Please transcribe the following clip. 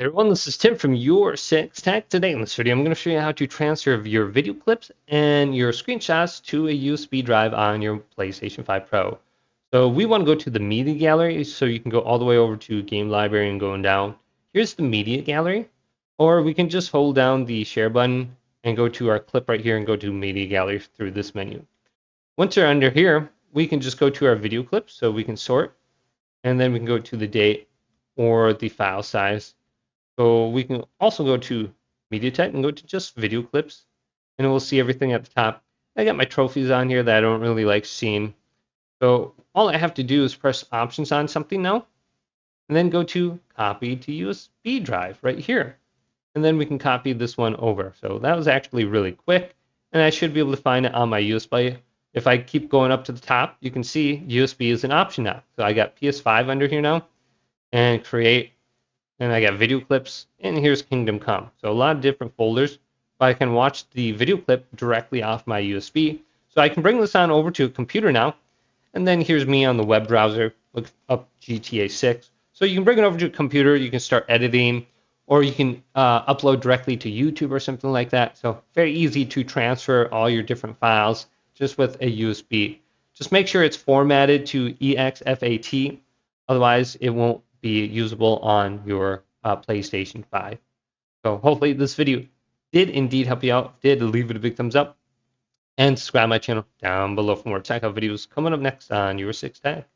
Hey everyone, this is Tim from your Six Tech. Today in this video, I'm going to show you how to transfer your video clips and your screenshots to a USB drive on your PlayStation 5 Pro. So we want to go to the media gallery, so you can go all the way over to game library and going down. Here's the media gallery, or we can just hold down the share button and go to our clip right here and go to media gallery through this menu. Once you're under here, we can just go to our video clips, so we can sort, and then we can go to the date or the file size. So we can also go to media type and go to just video clips, and we'll see everything at the top. I got my trophies on here that I don't really like seeing. So all I have to do is press options on something now, and then go to copy to USB drive right here. And then we can copy this one over. So that was actually really quick, and I should be able to find it on my USB. If I keep going up to the top, you can see USB is an option now. So I got PS5 under here now, and create. And I got video clips, and here's Kingdom Come. So a lot of different folders, but I can watch the video clip directly off my USB. So I can bring this on over to a computer now, and then here's me on the web browser, look up GTA 6. So you can bring it over to a computer, you can start editing, or you can upload directly to YouTube or something like that. So very easy to transfer all your different files just with a USB. Just make sure it's formatted to exFAT, otherwise it won't be usable on your PlayStation 5. So hopefully this video did indeed help you out. If it did, leave it a big thumbs up and subscribe my channel down below for more tech videos coming up next on your Six Tech.